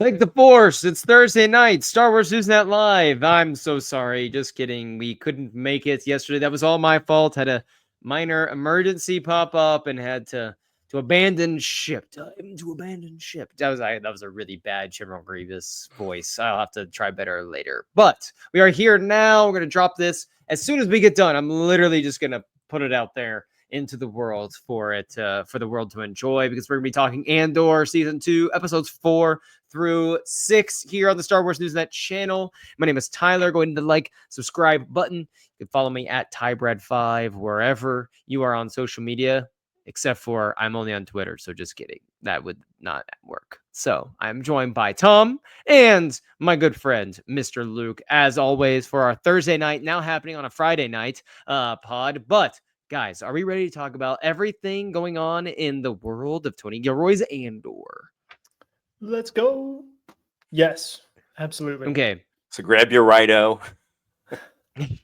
Like the Force, it's Thursday night, Star Wars Newsnet Live. I'm so sorry. Just kidding. We couldn't make it yesterday. That was all my fault. Had a minor emergency pop up and had to abandon ship. Time to abandon ship. That was a really bad General Grievous voice. I'll have to try better later. But we are here now. We're gonna drop this as soon as we get done. I'm literally just gonna put it out there into the world for the world to enjoy, because we're gonna be talking Andor season 2, episodes 4 through 6 here on the Star Wars Newsnet channel. My name is Tyler. Go ahead and hit the like, subscribe button. You can follow me at TyBread5 wherever you are on social media, except for I'm only on Twitter, so just kidding. That would not work. So I'm joined by Tom and my good friend, Mr. Luke, as always, for our Thursday night, now happening on a Friday night pod. But guys, are we ready to talk about everything going on in the world of Tony Gilroy's Andor? Let's go. Yes, absolutely. Okay. So grab your Rido.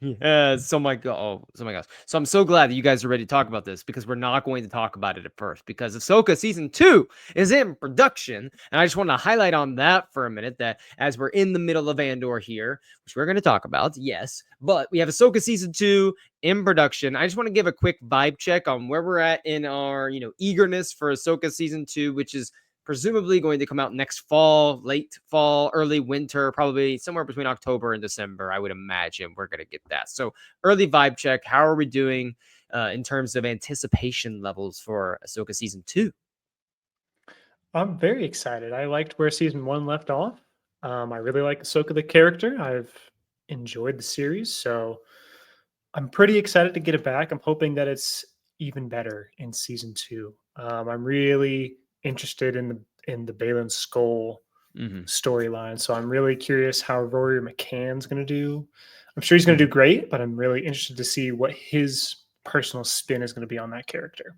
Yes. Oh my god. Oh my gosh. So I'm so glad that you guys are ready to talk about this, because we're not going to talk about it at first, because Ahsoka season 2 is in production, and I just want to highlight on that for a minute, that as we're in the middle of Andor here, which we're going to talk about, yes, but we have Ahsoka season 2 in production. I just want to give a quick vibe check on where we're at in our eagerness for Ahsoka season 2, which is presumably going to come out next fall, late fall, early winter, probably somewhere between October and December. I would imagine we're going to get that. So early vibe check. How are we doing in terms of anticipation levels for Ahsoka season 2? I'm very excited. I liked where season 1 left off. I really like Ahsoka the character. I've enjoyed the series, so I'm pretty excited to get it back. I'm hoping that it's even better in season 2. I'm really interested in the Balin Skull storyline, so I'm really curious how Rory McCann's going to do. I'm sure he's going to do great, but I'm really interested to see what his personal spin is going to be on that character.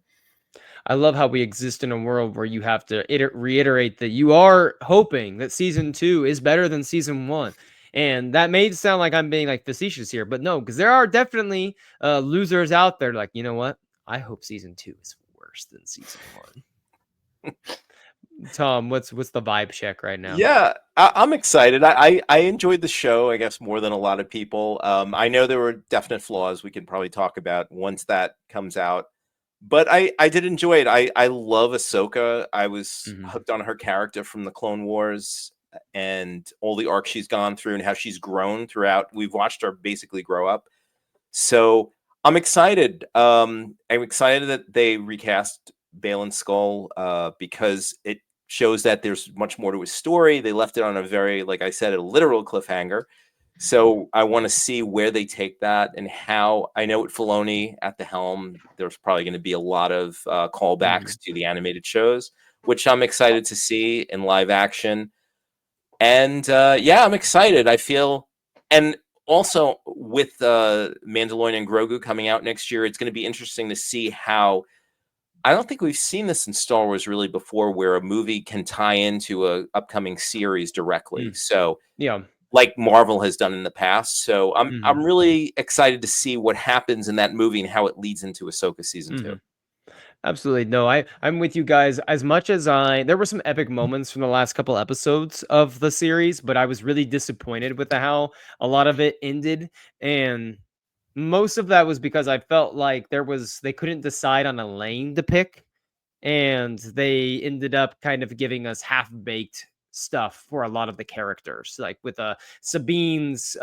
I love how we exist in a world where you have to reiterate that you are hoping that season 2 is better than season 1. And that may sound like I'm being like facetious here, but no, because there are definitely losers out there like, you know what? I hope season 2 is worse than season 1. Tom, what's the vibe check right now? Yeah, I'm excited. I enjoyed the show, I guess, more than a lot of people. I know there were definite flaws we can probably talk about once that comes out. But I did enjoy it. I love Ahsoka. I was hooked on her character from the Clone Wars and all the arcs she's gone through and how she's grown throughout. We've watched her basically grow up. So I'm excited. I'm excited that they recast Balin Skull because it shows that there's much more to his story. They left it on a very, like I said, a literal cliffhanger. So I want to see where they take that and how. I know with Filoni at the helm, there's probably going to be a lot of callbacks to the animated shows, which I'm excited to see in live action. And yeah, I'm excited. I feel, and also with Mandalorian and Grogu coming out next year, it's going to be interesting to see how. I don't think we've seen this in Star Wars really before, where a movie can tie into a upcoming series directly. So yeah, like Marvel has done in the past. So I'm really excited to see what happens in that movie and how it leads into Ahsoka season 2. Absolutely. No, I'm with you guys. As much as there were some epic moments from the last couple episodes of the series, but I was really disappointed with how a lot of it ended. And most of that was because I felt like they couldn't decide on a lane to pick. And they ended up kind of giving us half-baked stuff for a lot of the characters, like with Sabine's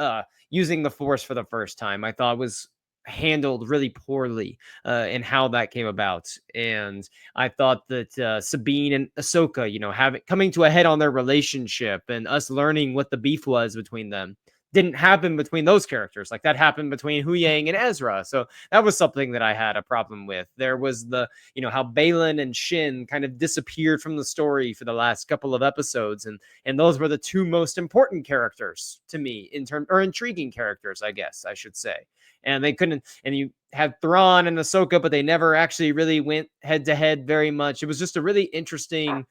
using the Force for the first time. I thought was handled really poorly in how that came about. And I thought that Sabine and Ahsoka, coming to a head on their relationship and us learning what the beef was between them didn't happen between those characters. Like that happened between Huyang and Ezra. So that was something that I had a problem with. There was how Balin and Shin kind of disappeared from the story for the last couple of episodes. And those were the two most important characters to me or intriguing characters, I guess I should say. And they couldn't, and you had Thrawn and Ahsoka, but they never actually really went head to head very much. It was just a really interesting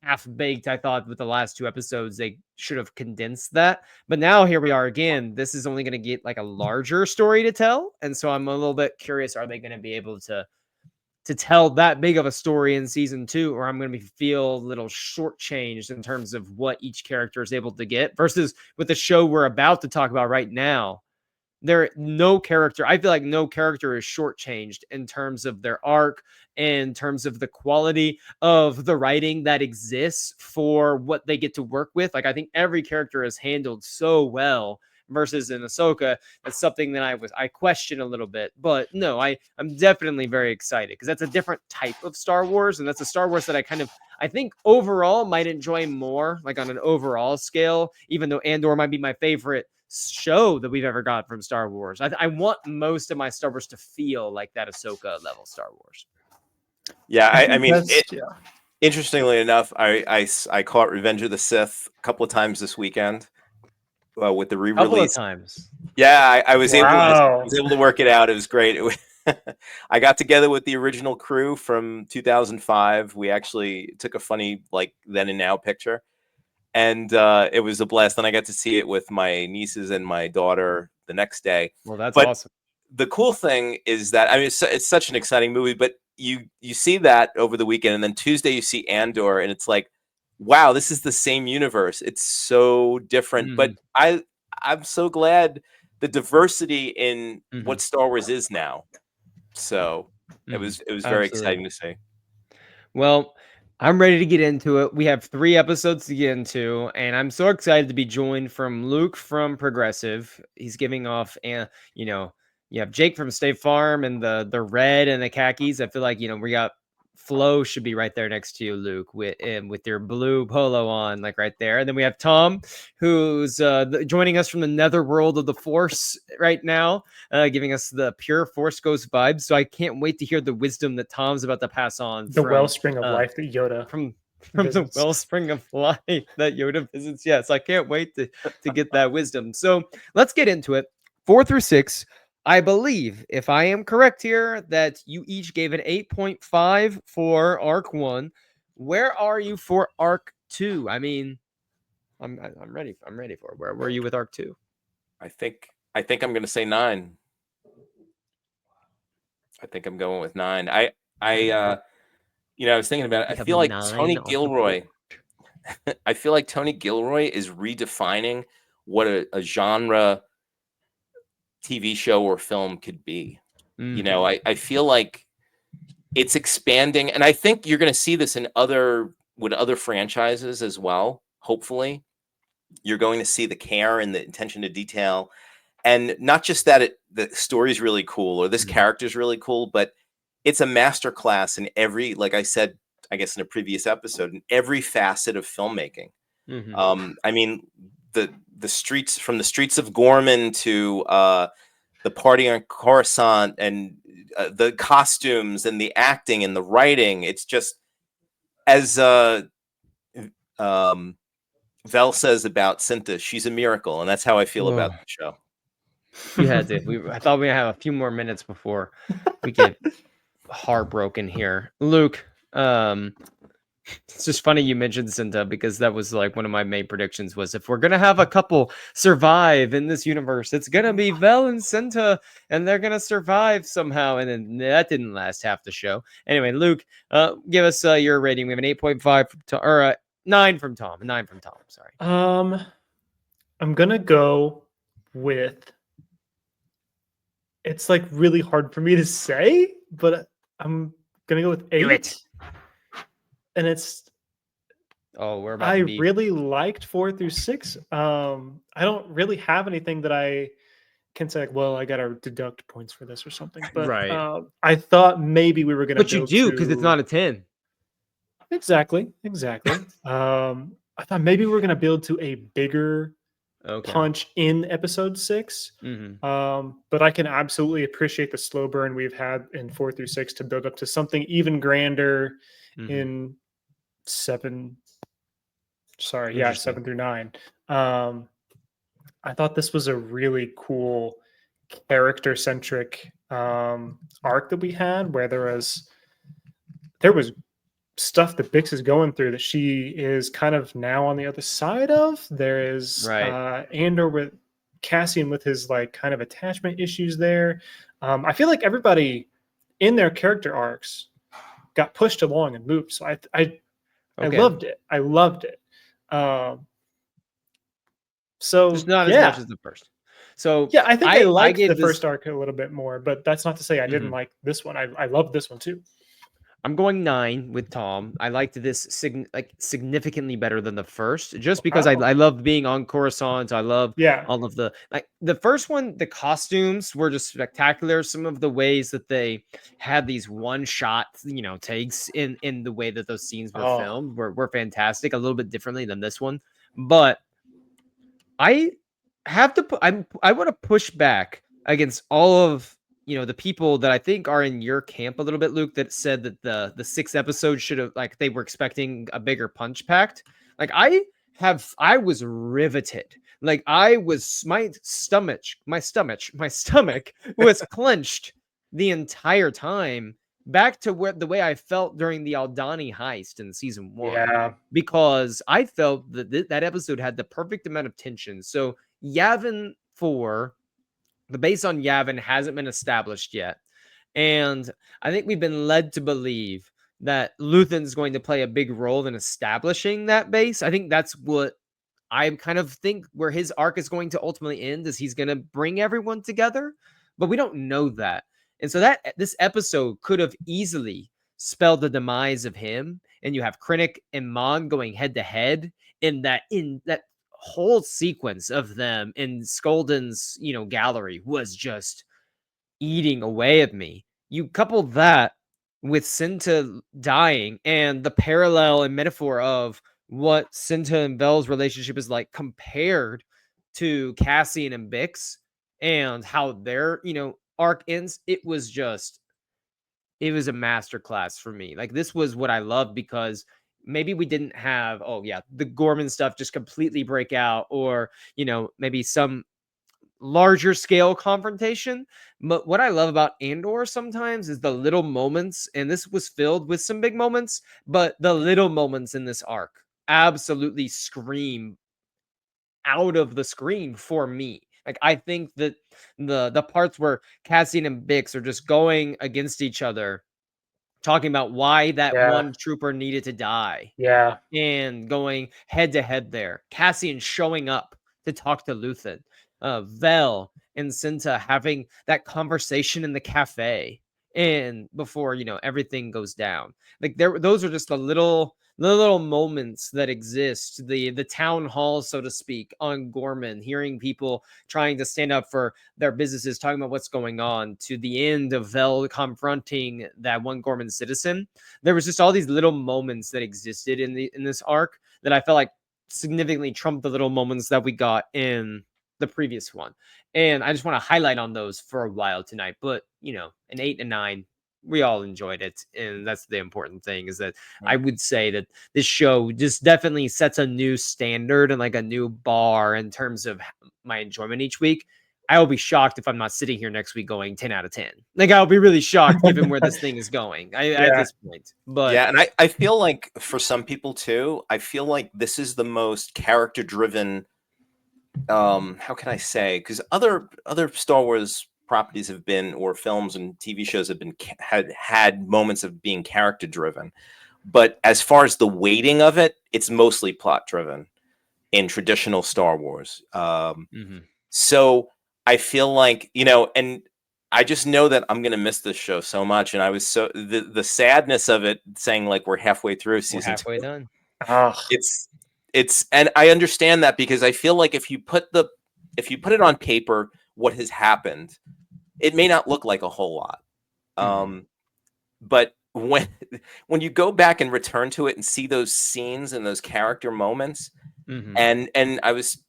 half-baked. I thought with the last 2 episodes they should have condensed that, but now here we are again. This is only going to get like a larger story to tell, and so I'm a little bit curious, are they going to be able to to tell that big of a story in season 2, or I'm going to feel a little shortchanged in terms of what each character is able to get versus with the show we're about to talk about right now. No character, I feel like no character is shortchanged in terms of their arc, in terms of the quality of the writing that exists for what they get to work with. Like, I think every character is handled so well versus in Ahsoka. That's something that I question a little bit. But no, I'm definitely very excited because that's a different type of Star Wars, and that's a Star Wars that I think overall might enjoy more, like on an overall scale, even though Andor might be my favorite show that we've ever got from Star Wars. I want most of my Star Wars to feel like that Ahsoka level Star Wars. Yeah, I mean, yeah. Interestingly enough, I caught Revenge of the Sith a couple of times this weekend with the re-release. Couple of times. Yeah, I was able Wow. to work it out. It was great. I got together with the original crew from 2005. We actually took a funny like then and now picture, and it was a blast. Then I got to see it with my nieces and my daughter the next day. Well, that's But awesome. the cool thing is that, I mean, it's such an exciting movie, but you see that over the weekend, and then Tuesday you see Andor, and it's like, wow, this is the same universe. It's so different, but I'm so glad the diversity in what Star Wars is now. So it was very exciting to see. Well, I'm ready to get into it. We have 3 episodes to get into, and I'm so excited to be joined from Luke from Progressive. He's giving off, you know, you have Jake from State Farm and the red and the khakis. I feel like, we got Flo should be right there next to you, Luke, with your blue polo on, like right there. And then we have Tom, who's joining us from the netherworld of the Force right now, giving us the pure Force Ghost vibes. So I can't wait to hear the wisdom that Tom's about to pass on. The wellspring of life that Yoda from visits. the wellspring of life that Yoda visits. Yes, I can't wait to get that wisdom. So let's get into it. 4 through 6. I believe, if I am correct here, that you each gave an 8.5 for Arc 1. Where are you for Arc 2? I mean, I'm ready. I'm ready for it. Where were you with Arc 2? I think I'm going to say 9. I think I'm going with 9. I was thinking about it. I feel like Tony Gilroy. I feel like Tony Gilroy is redefining what a genre TV show or film could be. I feel like it's expanding, and I think you're going to see this in other franchises as well. Hopefully, you're going to see the care and the attention to detail, and not just that the story's really cool or this character's really cool, but it's a masterclass in every, like I said, I guess in a previous episode, in every facet of filmmaking. I mean, the streets, from the streets of Gorman to the party on Coruscant, and the costumes and the acting and the writing. It's just, as Vel says about Cinta, she's a miracle, and that's how I feel about the show. You had to. I thought we have a few more minutes before we get heartbroken here. Luke, it's just funny you mentioned Cinta, because that was like one of my main predictions was, if we're going to have a couple survive in this universe, it's going to be Vel and Cinta, and they're going to survive somehow. And then that didn't last half the show. Anyway, Luke, give us your rating. We have an 8.5 or 9 from Tom. A 9 from Tom. Sorry. I'm going to go with, it's like really hard for me to say, but I'm going to go with 8. Do it. And it's, we're about I to be... really liked 4 through 6. I don't really have anything that I can say, like, well, I got to deduct points for this or something. But right. I thought maybe we were going to. But you do, because it's not a 10. Exactly. I thought maybe we were going to build to a bigger punch in episode 6. But I can absolutely appreciate the slow burn we've had in 4 through 6 to build up to something even grander in 7 through 9. I thought this was a really cool character centric arc that we had, where there was stuff that Bix is going through that she is kind of now on the other side of. There is Andor with Cassian with his like kind of attachment issues there. I feel like everybody in their character arcs got pushed along and moved. So I Okay. loved it. I loved it. Um, Just so not as much yeah, as the first. So yeah, I think I I liked the gave this first arc a little bit more, but that's not to say I didn't mhm. like this one. I loved this one too. I'm going 9 with Tom. I liked this significantly better than the first, just because Wow. I love being on Coruscant. I love Yeah. all of the like the first one. The costumes were just spectacular. Some of the ways that they had these one shot, takes in the way that those scenes were Oh, filmed were fantastic. A little bit differently than this one, but I have to put I want to push back against all of the people that I think are in your camp a little bit, Luke, that said that the sixth episode should have like they were expecting a bigger punch packed. Like I was riveted. Like I was my stomach was clenched the entire time back to where the way I felt during the Aldani heist in season one yeah. because I felt that that episode had the perfect amount of tension. So Yavin 4, the base on Yavin hasn't been established yet. And I think we've been led to believe that Luthen's going to play a big role in establishing that base. I think that's what I kind of think where his arc is going to ultimately end is he's going to bring everyone together, but we don't know that. And so that this episode could have easily spelled the demise of him, and you have Krennic and Mon going head to head in that whole sequence of them in Skolden's, gallery was just eating away at me. You couple that with Cinta dying and the parallel and metaphor of what Cinta and Vel's relationship is like compared to Cassian and Bix and how their, arc ends. It was a masterclass for me. Like this was what I loved because maybe we didn't have, oh yeah, the Gorman stuff just completely break out or, maybe some larger scale confrontation. But what I love about Andor sometimes is the little moments, and this was filled with some big moments, but the little moments in this arc absolutely scream out of the screen for me. Like I think that the parts where Cassian and Bix are just going against each other, talking about why that Yeah. one trooper needed to die Yeah. and going head to head there. Cassian showing up to talk to Luthen. Vel and Cinta having that conversation in the cafe and before everything goes down. Like those are just the little moments that exist. The town hall, so to speak, on Gorman, hearing people trying to stand up for their businesses, talking about what's going on, to the end of Vel confronting that one Gorman citizen. There was just all these little moments that existed in this arc that I felt like significantly trumped the little moments that we got in the previous one. And I just want to highlight on those for a while tonight. But an 8 and 9, we all enjoyed it, and that's the important thing. Is that I would say that this show just definitely sets a new standard and like a new bar in terms of my enjoyment each week. I will be shocked if I'm not sitting here next week going 10 out of 10. Like I'll be really shocked given where this thing is going at Yeah. this point. But Yeah, and I feel like for some people too, I feel like this is the most character driven how can I say? Because other Star Wars properties have been, or films and TV shows have been had moments of being character driven, but as far as the weighting of it, it's mostly plot driven in traditional Star Wars. mhm. So I feel like and I just know that I'm gonna miss this show so much, and I was so the sadness of it, saying like we're halfway through We're season halfway two. done. Oh, It's and I understand that because I feel like if you put it on paper, what has happened, it may not look like a whole lot. Mhm. But when you go back and return to it and see those scenes and those character moments, Mhm. and I was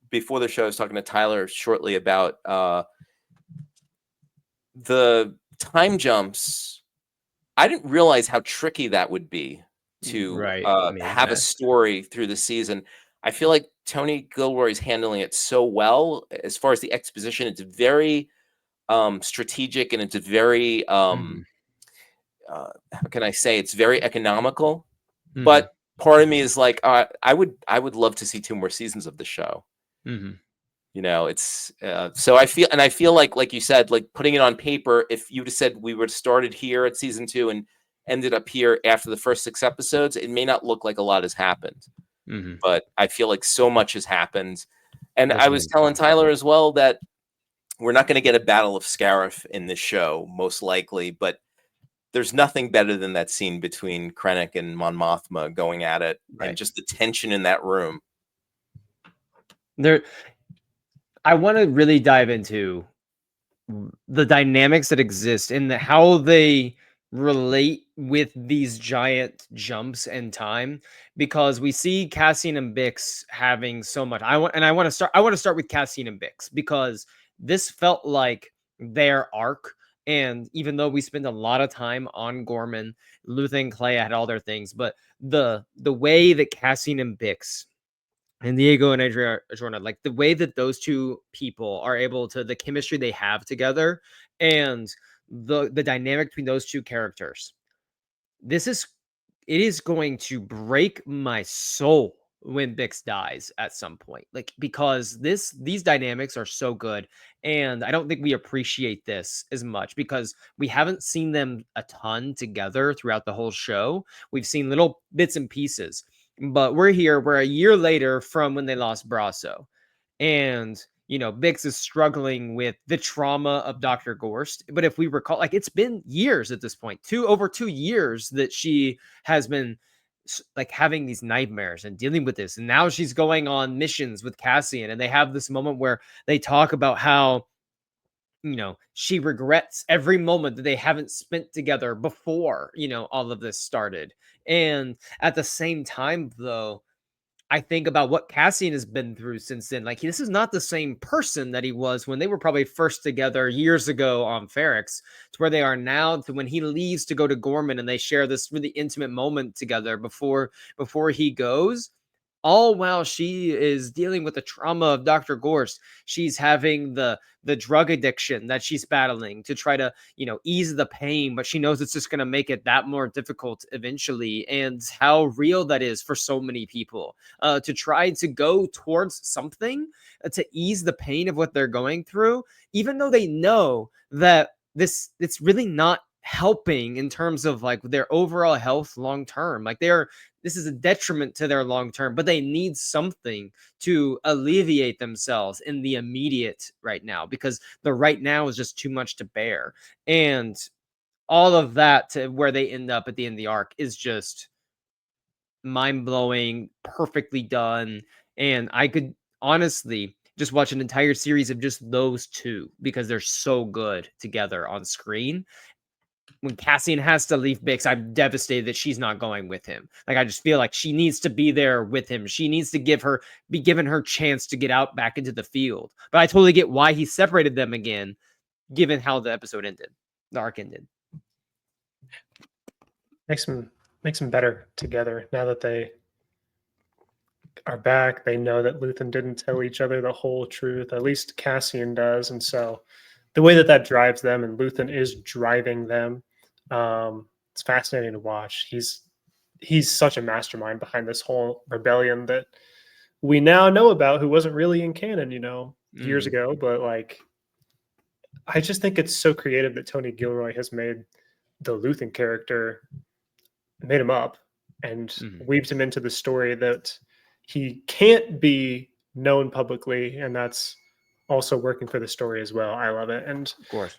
before the show, I was talking to Tyler shortly about the time jumps. I didn't realize how tricky that would be to Right. Me have a story through the season. I feel like Tony Gilroy's handling it so well as far as the exposition. It's very strategic and it's very Mhm. how can I say? It's very economical. Mhm. But part of me is like, I would love to see 2 more seasons of the show. Mhm. It's so I feel like you said, like putting it on paper. If you'd have said we would have started here at season 2 and ended up here after the first 6 episodes, it may not look like a lot has happened, but I feel like so much has happened. And That's I very was telling Tyler as well that we're not going to get a battle of Scarif in this show, most likely, but there's nothing better than that scene between Krennic and Mon Mothma going at it, Right. and just the tension in that room. I want to really dive into the dynamics that exist and how they relate with these giant jumps in time, because we see Cassian and Bix having so much. I want to start with Cassian and Bix, because this felt like their arc. And even though we spend a lot of time on Gorman, Luthen and Clay had all their things, but the way that Cassian and Bix and Diego and Adria Arjona, like the way that those two people are able to, the chemistry they have together, and the dynamic between those two characters, it is going to break my soul when Bix dies at some point. Like, because these dynamics are so good, and I don't think we appreciate this as much because we haven't seen them a ton together throughout the whole show. We've seen little bits and pieces, but we're a year later from when they lost Brasso. And Bix is struggling with the trauma of Dr. Gorst. But if we recall, like, it's been years at this point, over 2 years that she has been like having these nightmares and dealing with this. And now she's going on missions with Cassian, and they have this moment where they talk about how she regrets every moment that they haven't spent together before all of this started. And at the same time, though, I think about what Cassian has been through since then. Like, this is not the same person that he was when they were probably first together years ago on Ferrix, to where they are now, to when he leaves to go to Gorman and they share this really intimate moment together before he goes. All while she is dealing with the trauma of Dr. Gorst. She's having the drug addiction that she's battling to try to, ease the pain, but she knows it's just going to make it that more difficult eventually. And how real that is for so many people, to try to go towards something to ease the pain of what they're going through, even though they know that it's really not helping in terms of like their overall health long term. Like, this is a detriment to their long term, but they need something to alleviate themselves in the immediate right now, because the right now is just too much to bear. And all of that to where they end up at the end of the arc is just mind-blowing, perfectly done. And I could honestly just watch an entire series of just those two, because they're so good together on screen. When Cassian has to leave Bix, I'm devastated that she's not going with him. Like, I just feel like she needs to be there with him. She needs to be given her chance to get out back into the field. But I totally get why he separated them again, given how the arc ended. Makes them better together now that they are back. They know that Luthen didn't tell each other the whole truth. At least Cassian does, and so the way that drives them, and Luthen is driving them, it's fascinating to watch. He's such a mastermind behind this whole rebellion that we now know about, who wasn't really in canon, years ago. But like, I just think it's so creative that Tony Gilroy has made the Luthen character, made him up, and weaved him into the story that he can't be known publicly, and that's also working for the story as well. I love it. And Of course.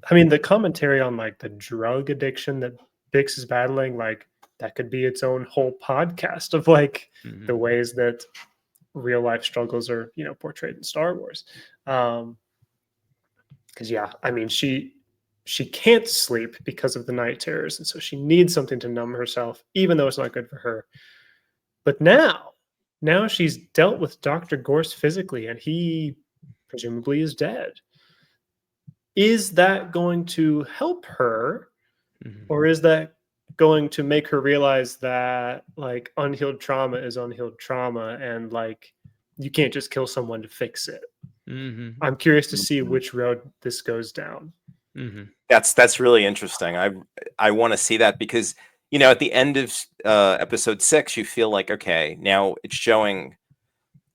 I mean, the commentary on like the drug addiction that Bix is battling, like that could be its own whole podcast of like the ways that real life struggles are, portrayed in Star Wars. Because yeah, I mean, she can't sleep because of the night terrors, and so she needs something to numb herself, even though it's not good for her. But now she's dealt with Dr. Gorst physically, and he presumably is dead. Is that going to help her, or is that going to make her realize that like unhealed trauma is unhealed trauma, and like you can't just kill someone to fix it? I'm curious to see which road this goes down. That's really interesting. I want to see that, because at the end of episode 6, you feel like, okay, now it's showing.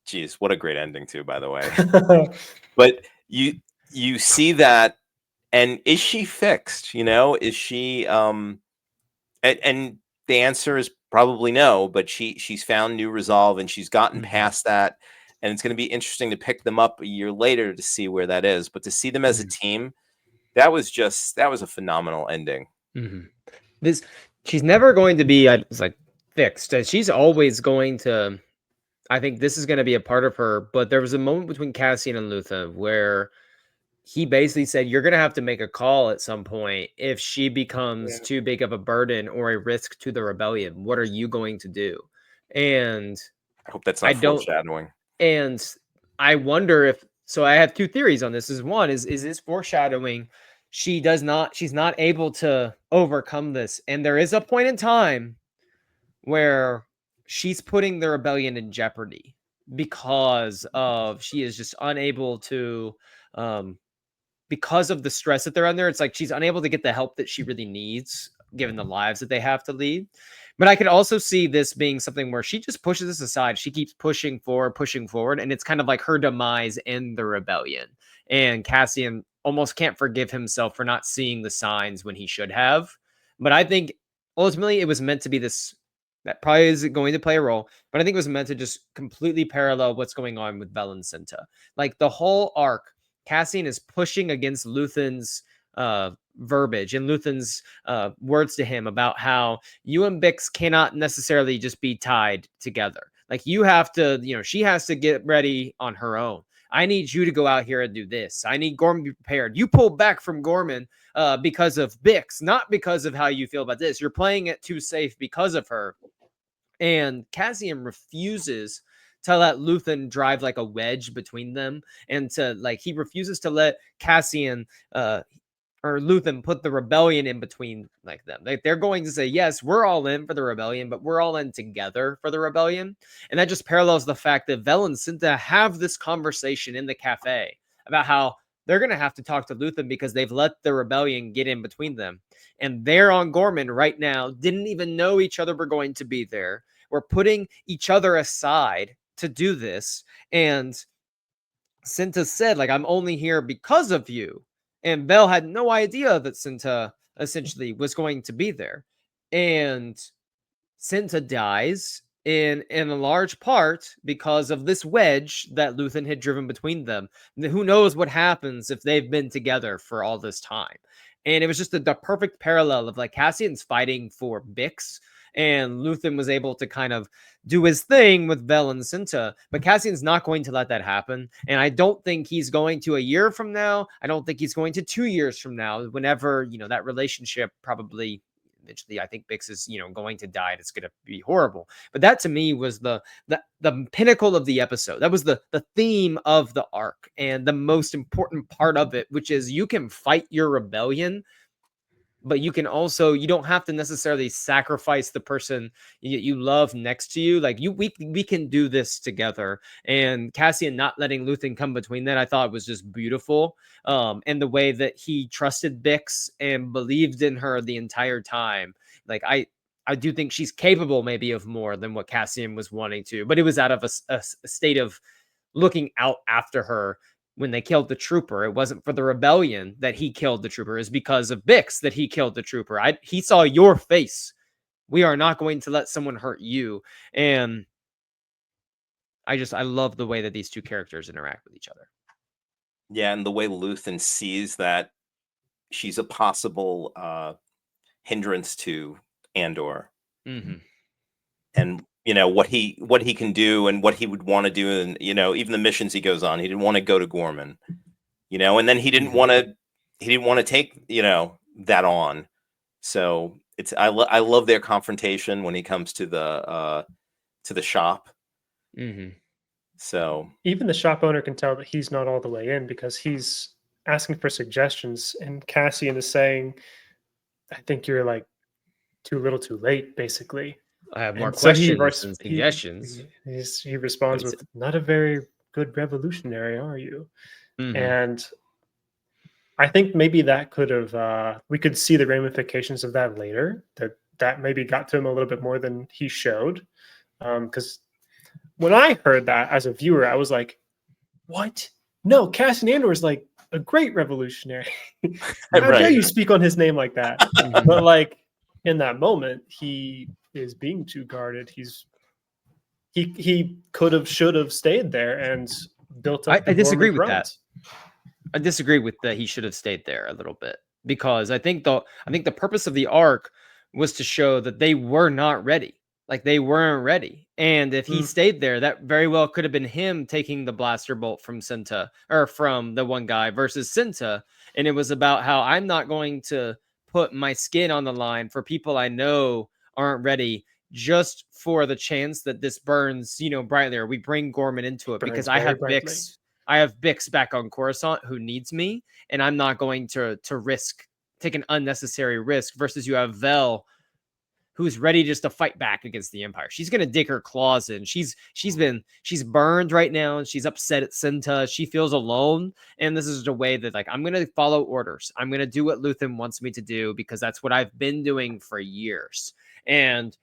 Geez, what a great ending too, by the way. But you see that, And is she fixed? Is she and the answer is probably no, but she's found new resolve and she's gotten past that. And it's going to be interesting to pick them up a year later to see where that is. But to see them as a team, that was a phenomenal ending. This she's never going to be it's like fixed. She's always going to. I think this is going to be a part of her. But there was a moment between Cassian and Luthen where he basically said, "You're going to have to make a call at some point if she becomes too big of a burden or a risk to the rebellion. What are you going to do?" And I hope that's I not don't. foreshadowing. And I wonder if so. I have two theories on this. Is one is this foreshadowing? She's not able to overcome this, and there is a point in time where she's putting the rebellion in jeopardy because of she is just unable to because of the stress that they're under. It's like she's unable to get the help that she really needs given the lives that they have to lead. But I could also see this being something where she just pushes this aside. She keeps pushing forward, and it's kind of like her demise in the rebellion. And Cassian almost can't forgive himself for not seeing the signs when he should have. But I think ultimately it was meant to be this that probably is going to play a role, but I think it was meant to just completely parallel what's going on with Bell and Cinta. Like the whole arc, Cassian is pushing against Luthen's verbiage and Luthen's words to him about how you and Bix cannot necessarily just be tied together. Like you have to, she has to get ready on her own. I need you to go out here and do this. I need Gorman to be prepared. You pull back from Gorman because of Bix, not because of how you feel about this. You're playing it too safe because of her. And Cassian refuses to let Luthen drive like a wedge between them, and he refuses to let Cassian or Luthen put the rebellion in between like them. Like they're going to say, yes, we're all in for the rebellion, but we're all in together for the rebellion. And that just parallels the fact that Vel and Cinta have this conversation in the cafe about how they're going to have to talk to Luthen because they've let the rebellion get in between them. And they're on Gorman right now, didn't even know each other were going to be there. We're putting each other aside to do this. And Cinta said, like, I'm only here because of you. And Bell had no idea that Cinta essentially was going to be there. And Cinta dies in a large part because of this wedge that Luthen had driven between them. Who knows what happens if they've been together for all this time. And it was just the perfect parallel of like Cassian's fighting for Bix, and Luthen was able to kind of do his thing with Vel and Cinta, but Cassian's not going to let that happen. And I don't think he's going to a year from now. I don't think he's going to 2 years from now, whenever, that relationship probably eventually, I think Bix is, going to die. And it's going to be horrible. But that to me was the pinnacle of the episode. That was the theme of the arc and the most important part of it, which is you can fight your rebellion, but you can also, you don't have to necessarily sacrifice the person you love next to you. Like we can do this together. And Cassian not letting Luthen come between that, I thought was just beautiful. And the way that he trusted Bix and believed in her the entire time. Like I do think she's capable maybe of more than what Cassian was wanting to, but it was out of a state of looking out after her. When they killed the trooper, it wasn't for the rebellion that he killed the trooper. It's because of Bix that he killed the trooper. He saw your face. We are not going to let someone hurt you. And I love the way that these two characters interact with each other. Yeah, and the way Luthen sees that she's a possible hindrance to Andor. Mm-hmm. And what he can do and what he would want to do, and even the missions he goes on, he didn't want to go to Gorman, and then he didn't want to take that on. So I love their confrontation when he comes to the shop. Mm-hmm. So even the shop owner can tell that he's not all the way in because he's asking for suggestions, and Cassian is saying, "I think you're like too little, too late," basically. I have more And so questions than suggestions. he responds with, "Not a very good revolutionary, are you?" Mm-hmm. And I think maybe that could have we could see the ramifications of that later. That maybe got to him a little bit more than he showed. Because when I heard that as a viewer, I was like, "What? No, Cassian Andor is like a great revolutionary. How dare Right. you speak on his name like that? Mhm. But like in that moment, he is being too guarded. He could have, should have stayed there and built up the I disagree Gorman with that. thrones. I disagree with that he should have stayed there a little bit because I think the purpose of the arc was to show that they were not ready. Like they weren't ready. And if he Mm, stayed there, that very well could have been him taking the blaster bolt from Cinta or from the one guy versus Cinta. And it was about how I'm not going to put my skin on the line for people I know aren't ready just for the chance that this burns, brightly, or we bring Gorman into it because burns very brightly. I have Bix back on Coruscant who needs me, and I'm not going to take an unnecessary risk. Versus you have Vel, who's ready just to fight back against the Empire. She's gonna dig her claws in. She's burned right now, and she's upset at Cinta. She feels alone, and this is a way that like I'm gonna follow orders. I'm gonna do what Luthen wants me to do because that's what I've been doing for years. And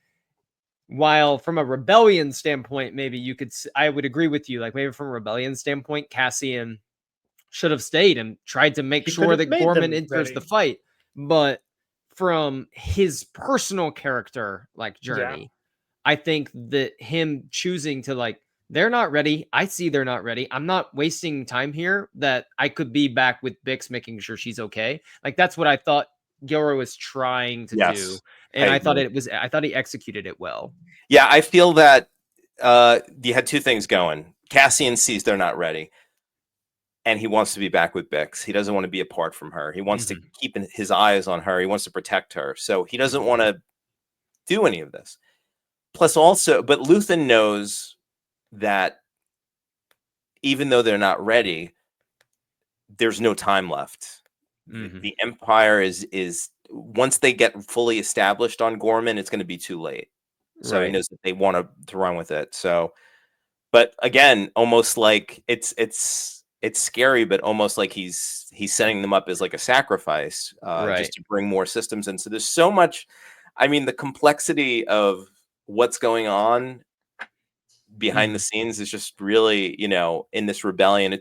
while from a rebellion standpoint, maybe I would agree with you. Like maybe from a rebellion standpoint, Cassian should have stayed and tried to make He could sure have that made Gorman them enters the ready. fight. But from his personal character like Yeah, journey, I think that him choosing to like they're not ready. I see they're not ready. I'm not wasting time here that I could be back with Bix making sure she's okay. Like that's what I thought Gilroy was trying to do. Yes, I And agree. I thought he executed it well. Yeah, I feel that you had two things going. Cassian sees they're not ready, and he wants to be back with Bix. He doesn't want to be apart from her. He wants to Mhm. keep his eyes on her. He wants to protect her. So he doesn't want to do any of this. Plus, also, but Luthen knows that even though they're not ready, there's no time left. Mhm. The Empire is once they get fully established on Gorman, it's going to be too late. So he Right. knows that they want to run with it. So, but again, almost like it's scary, but almost like he's setting them up as like a sacrifice, just Right. to bring more systems in. So there's so much. I mean, the complexity of what's going on behind the Mhm. scenes is just really, in this rebellion.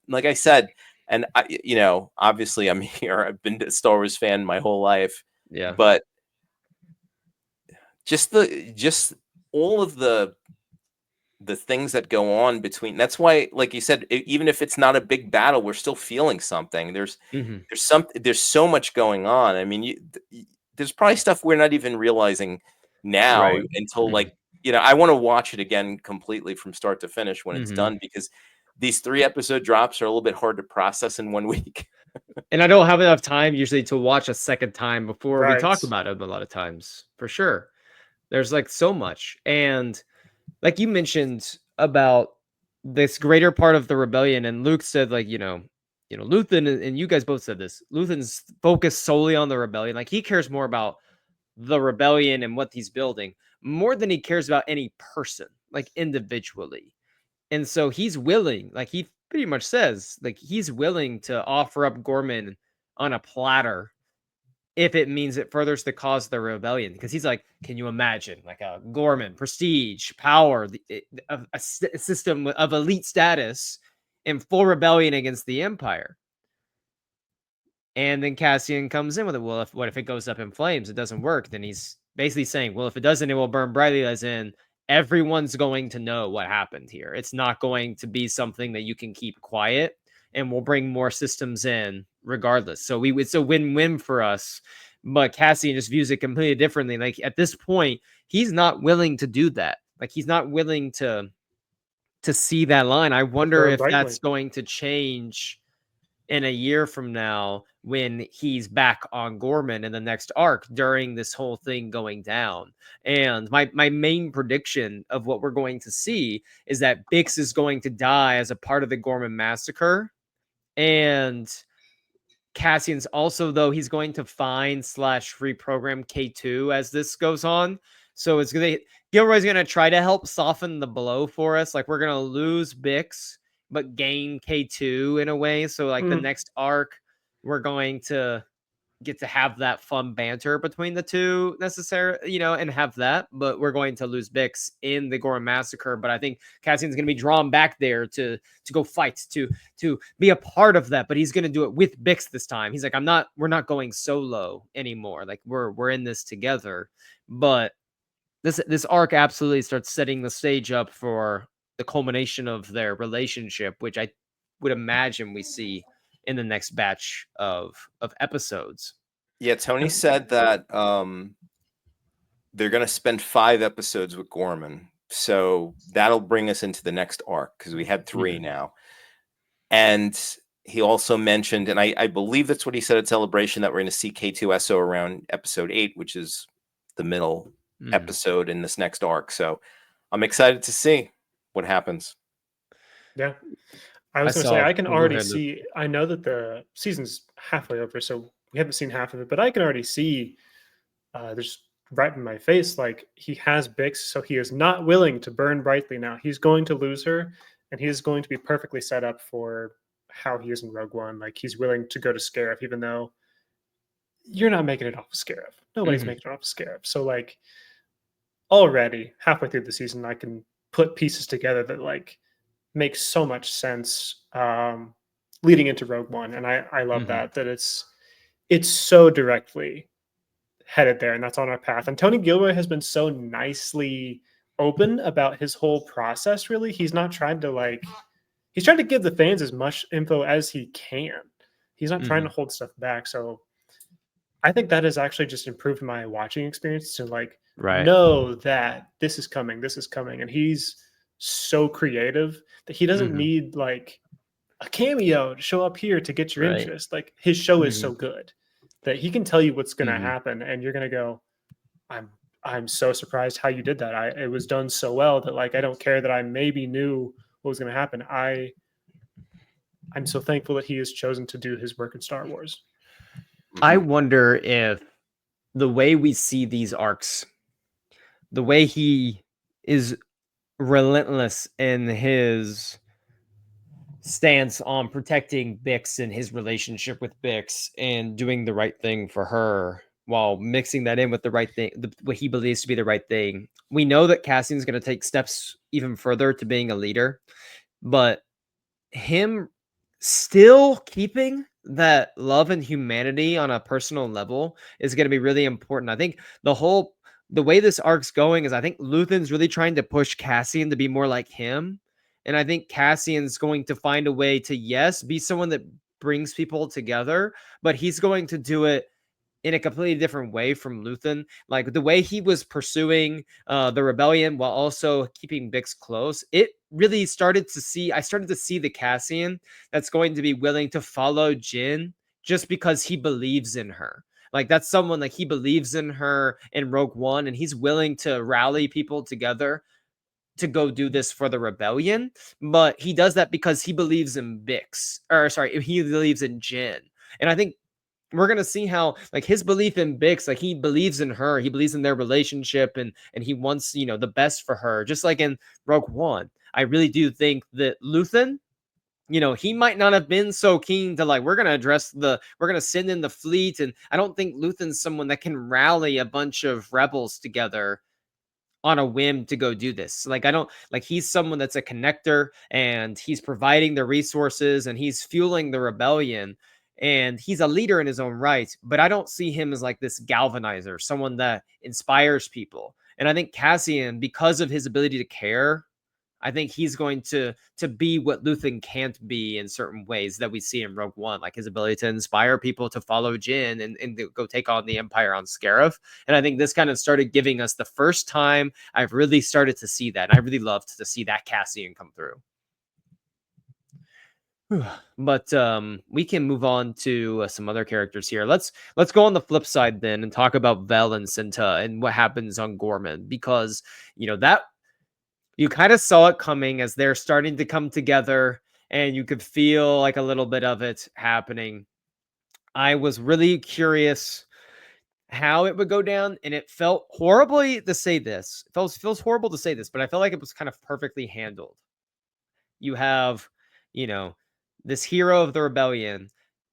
Like I said, and obviously I'm here. I've been a Star Wars fan my whole life, Yeah. but just all of the things that go on between. That's why, like you said, even if it's not a big battle, we're still feeling something. Mhm. There's so much going on. I mean, there's probably stuff we're not even realizing now Right. until Mhm. like, I want to watch it again completely from start to finish when it's Mhm. done, because these 3 episode drops are a little bit hard to process in 1 week. And I don't have enough time usually to watch a second time before we right. talk about it a lot of times, for sure. There's like so much. And like you mentioned about this greater part of the rebellion, and Luke said, like, Luthen, and you guys both said this, Luthen's focused solely on the rebellion. Like he cares more about the rebellion and what he's building more than he cares about any person, like individually. And so he's willing, like he pretty much says, like he's willing to offer up Gorman on a platter if it means it furthers the cause of the rebellion. Because he's like, can you imagine like a Gorman, prestige, power, a system of elite status in full rebellion against the Empire? And then Cassian comes in with it. Well, what if it goes up in flames? It doesn't work. Then he's basically saying, well, if it doesn't, it will burn brightly, as in everyone's going to know what happened here. It's not going to be something that you can keep quiet, and we'll bring more systems in regardless. So it's a win-win for us. But Cassian just views it completely differently. Like at this point, he's not willing to do that. Like he's not willing to see that line. I To wonder burn if brightly. that's going to change in a year from now when he's back on Gorman in the next arc during this whole thing going down. And my main prediction of what we're going to see is that Bix is going to die as a part of the Gorman massacre. And Cassian's also, though, he's going to find slash reprogram K2 as this goes on. So it's gonna Gilroy's gonna try to help soften the blow for us. Like we're gonna lose Bix, but gain K2 in a way. So like the Mm, next arc, we're going to get to have that fun banter between the two necessarily, and have that. But we're going to lose Bix in the Gorham Massacre. But I think Cassian's going to be drawn back there to go fight, to be a part of that. But he's going to do it with Bix this time. He's like, we're not going solo anymore. Like we're in this together. But this arc absolutely starts setting the stage up for the culmination of their relationship, which I would imagine we see in the next batch of episodes. Yeah, Tony said that they're going to spend 5 episodes with Gorman. So that'll bring us into the next arc because we had 3 now. And he also mentioned, and I believe that's what he said at Celebration, that we're going to see K2SO around episode 8, which is the middle episode in this next arc. So I'm excited to see what happens. Yeah. I was going to say, I can already see, I know that the season's halfway over, so we haven't seen half of it, but I can already see there's right in my face, like he has Bix, so he is not willing to burn brightly now. He's going to lose her, and he is going to be perfectly set up for how he is in Rogue One. Like he's willing to go to Scarif, even though you're not making it off of Scarif. Nobody's making it off of Scarif. So like already halfway through the season, I can put pieces together that like makes so much sense leading into Rogue One. And I love that it's so directly headed there, and that's on our path. And Tony Gilroy has been so nicely open about his whole process. Really, he's not trying to he's trying to give the fans as much info as he can. He's not trying to hold stuff back. So I think that has actually just improved my watching experience to know that this is coming, and he's so creative that he doesn't need like a cameo to show up here to get your interest. Like his show is so good that he can tell you what's going to happen, and you're going to go, I'm so surprised how you did that. It was done so well that like I don't care that I maybe knew what was going to happen. I'm so thankful that he has chosen to do his work in Star Wars. I wonder if the way we see these arcs, the way he is relentless in his stance on protecting Bix and his relationship with Bix and doing the right thing for her while mixing that in with the right thing, what he believes to be the right thing. We know that Cassian's going to take steps even further to being a leader, but him still keeping that love and humanity on a personal level is going to be really important. I think the way this arc's going is I think Luthen's really trying to push Cassian to be more like him. And I think Cassian's going to find a way to, yes, be someone that brings people together, but he's going to do it in a completely different way from Luthen. Like the way he was pursuing the rebellion while also keeping Bix close, it really started to see, I started to see the Cassian that's going to be willing to follow Jyn just because he believes in her. Like that's someone like he believes in her in Rogue One, and he's willing to rally people together to go do this for the rebellion. But he does that because he believes in Bix, or sorry, he believes in Jyn. And I think we're gonna see how like his belief in Bix, like he believes in her, he believes in their relationship, and he wants the best for her, just like in Rogue One. I really do think that Luthen, he might not have been so keen to like we're gonna send in the fleet, and I don't think Luthen's someone that can rally a bunch of rebels together on a whim to go do this. Like I don't like he's someone that's a connector, and he's providing the resources, and he's fueling the rebellion, and he's a leader in his own right, but I don't see him as like this galvanizer, someone that inspires people. And I think Cassian, because of his ability to care, I think he's going to be what Luthen can't be in certain ways that we see in Rogue One, like his ability to inspire people to follow Jyn and to go take on the Empire on Scarif. And I think this kind of started giving us the first time I've really started to see that. And I really loved to see that Cassian come through. But we can move on to some other characters here. Let's go on the flip side then and talk about Vel and Cinta and what happens on Gorman, because that you kind of saw it coming as they're starting to come together, and you could feel like a little bit of it happening. I was really curious how it would go down, and it felt horribly to say this. It feels horrible to say this, but I felt like it was kind of perfectly handled. You have, this hero of the rebellion.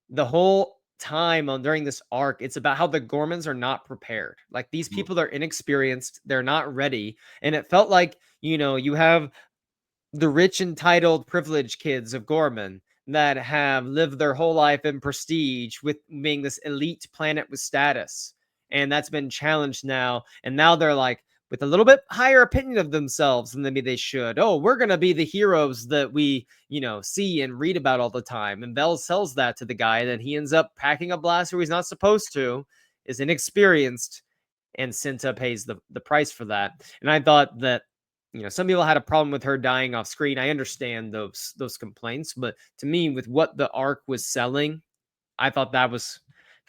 The whole time on during this arc, it's about how the Gormans are not prepared. Like these people are inexperienced, they're not ready, and it felt like, you have the rich, entitled, privileged kids of Gorman that have lived their whole life in prestige with being this elite planet with status. And that's been challenged now. And now they're like, with a little bit higher opinion of themselves than maybe they should. Oh, we're going to be the heroes that we, see and read about all the time. And Bell sells that to the guy. And then he ends up packing a blaster he's not supposed to, is inexperienced, and Cinta pays the price for that. And I thought that, some people had a problem with her dying off screen. I understand those complaints, but to me, with what the arc was selling, I thought that was